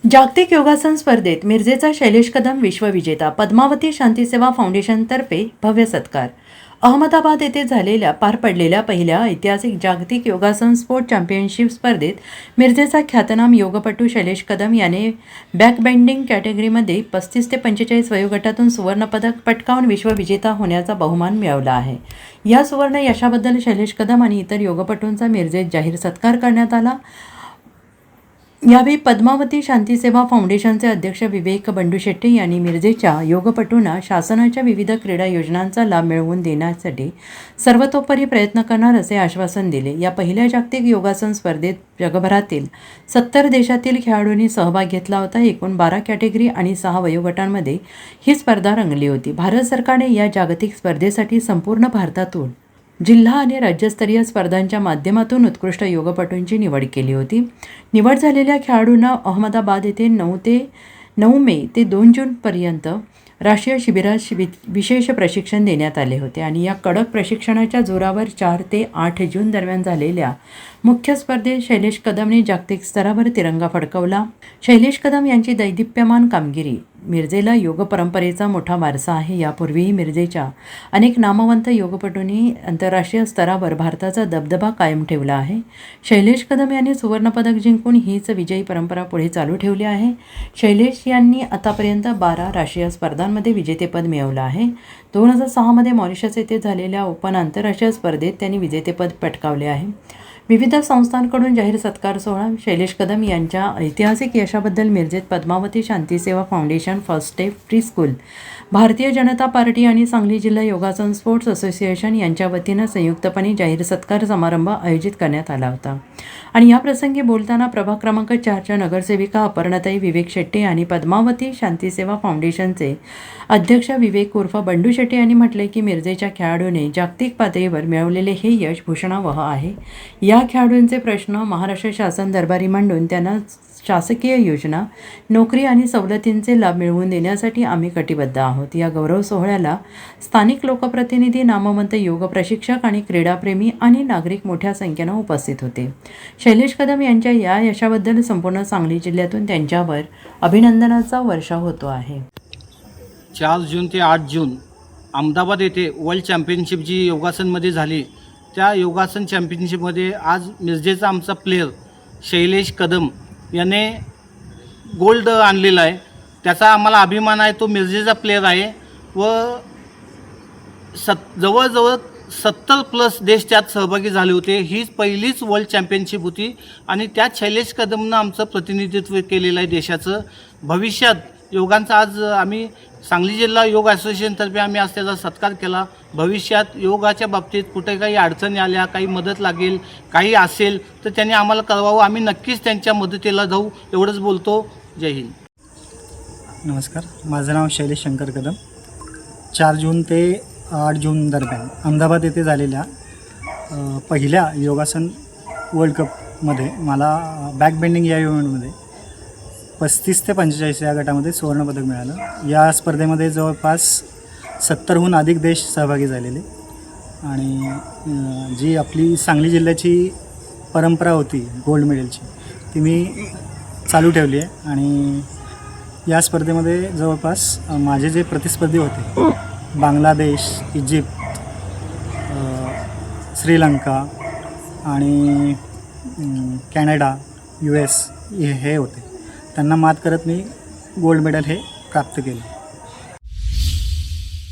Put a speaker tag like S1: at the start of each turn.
S1: जागतिक योगासन स्पर्धेत मिरजेचा शैलेश कदम विश्वविजेता. पद्मावती शांतीसेवा फाउंडेशनतर्फे भव्य सत्कार. अहमदाबाद येथे पार पडलेल्या पहिल्या ऐतिहासिक जागतिक योगासन स्पोर्ट चॅम्पियनशिप स्पर्धेत मिरजेचा ख्यातनाम योगपटू शैलेश कदम याने बॅकबेंडिंग कॅटेगरीमध्ये 35 ते 45 वयोगटातून सुवर्णपदक पटकावून विश्वविजेता होण्याचा बहुमान मिळवला आहे. या सुवर्ण यशाबद्दल शैलेश कदम आणि इतर योगपटूंचा मिरजेत जाहीर सत्कार करण्यात आला. यावेळी पद्मावती शांतीसेवा फाउंडेशनचे अध्यक्ष विवेक बंडू शेट्टी यांनी मिरजेच्या योगपटूंना शासनाच्या विविध क्रीडा योजनांचा लाभ मिळवून देण्यासाठी सर्वतोपरी प्रयत्न करणार असे आश्वासन दिले. या पहिल्या जागतिक योगासन स्पर्धेत जगभरातील 70 देशातील खेळाडूंनी सहभाग घेतला होता. एकूण 12 कॅटेगरी आणि 6 वयोगटांमध्ये ही स्पर्धा रंगली होती. भारत सरकारने या जागतिक स्पर्धेसाठी संपूर्ण भारतातून जिल्हा आणि राज्यस्तरीय स्पर्धांच्या माध्यमातून उत्कृष्ट योगपटूंची निवड केली होती. निवड झालेल्या खेळाडूंना अहमदाबाद येथे 9 मे ते 2 जूनपर्यंत राष्ट्रीय शिबिरात विशेष प्रशिक्षण देण्यात आले होते आणि या कडक प्रशिक्षणाच्या जोरावर 4 ते 8 जून दरम्यान झालेल्या मुख्य स्पर्धेत शैलेश कदमने जागतिक स्तरावर तिरंगा फडकवला. शैलेश कदम यांची दैदिप्यमान कामगिरी. मिरजेला योग परंपरेचा मोठा वारसा आहे. यापूर्वीही मिरजेच्या अनेक नामवंत योगपटूंनी आंतरराष्ट्रीय स्तरावर भारताचा दबदबा कायम ठेवला आहे. शैलेश कदम यांनी सुवर्णपदक जिंकून हीच विजयी परंपरा पुढे चालू ठेवली आहे. शैलेश यांनी आतापर्यंत 12 राष्ट्रीय स्पर्धांमध्ये विजेतेपद मिळवलं आहे. 2006 मध्ये मॉरिशस येथे झालेल्या ओपन आंतरराष्ट्रीय स्पर्धेत त्यांनी विजेतेपद पटकावले आहे. विविध संस्थांकडून जाहीर सत्कार सोहळा. शैलेश कदम यांच्या ऐतिहासिक यशाबद्दल मिरजेत Padmavati Shantiseva Foundation, First Step Pre School, Bharatiya Janata party आणि सांगली जिल्हा योगासन स्पोर्ट्स असोसिएशन यांच्या वतीनं संयुक्तपणे जाहीर सत्कार समारंभ आयोजित करण्यात आला होता. आणि या प्रसंगी बोलताना प्रभाग क्रमांक 4च्या नगरसेविका अपर्णाताई विवेक शेट्टी आणि पद्मावती शांतीसेवा फाउंडेशनचे अध्यक्ष विवेक उर्फ बंडू शेट्टी यांनी म्हटले की मिरजेच्या खेळाडूने जागतिक पातळीवर मिळवलेले हे यश भूषणावह आहे. या खेळाडूंचे प्रश्न महाराष्ट्र शासन दरबारी मांडून त्यांना शासकीय योजना, नोकरी आणि सवलतींचे लाभ मिळवून देण्यासाठी आम्ही कटिबद्ध आहोत. या गौरव सोहळ्याला स्थानिक लोकप्रतिनिधी, नामवंत योग प्रशिक्षक आणि क्रीडाप्रेमी आणि नागरिक मोठ्या संख्येनं उपस्थित होते. शैलेश कदम यांच्या या यशाबद्दल संपूर्ण सांगली जिल्ह्यातून त्यांच्यावर अभिनंदनाचा वर्षाव होतो आहे.
S2: 4 जून ते 8 जून अहमदाबाद येथे वर्ल्ड चॅम्पियनशिप जी योगासनमध्ये झाली, त्या योगासन चॅम्पियनशिपमध्ये आज मिरजेचा आमचा प्लेयर शैलेश कदम याने गोल्ड आणलेला आहे. त्याचा आम्हाला अभिमान आहे. तो मिरजेचा प्लेयर आहे व जवळजवळ 70+ देश त्यात सहभागी झाले होते. हीच पहिलीच वर्ल्ड चॅम्पियनशिप होती आणि त्यात शैलेश कदमनं आमचं प्रतिनिधित्व केलेलं आहे देशाचं. भविष्यात योगांचा आज आम्ही सांगली जिल्हा योग असोसिएशनतर्फे आम्ही आज त्याचा सत्कार केला. भविष्यात योगाच्या बाबतीत कुठे काही अडचणी आल्या, काही मदत लागेल, काही असेल तर त्यांनी आम्हाला कळवावं. आम्ही नक्कीच त्यांच्या मदतीला जाऊ. एवढंच बोलतो. जय हिंद.
S3: नमस्कार, माझं नाव शैलेश शंकर कदम. 4 जून ते 8 जून दरम्यान अहमदाबाद येथे झालेल्या पहिल्या योगासन वर्ल्ड कपमध्ये मला बॅकबेंडिंग या इव्हेंटमध्ये 35 ते 45 या गटामध्ये सुवर्णपदक मिळालं. या स्पर्धेमध्ये जवळपास 70हून अधिक देश सहभागी झालेले आणि जी आपली सांगली जिल्ह्याची परंपरा होती गोल्ड मेडलची, ती मी चालू ठेवली आहे. आणि या स्पर्धेमध्ये जवळपास माझे जे प्रतिस्पर्धी होते बांगलादेश, इजिप्त, श्रीलंका आणि कॅनडा, US हे होते. त्यांना मात करत मी गोल्ड मेडल हे प्राप्त केलं.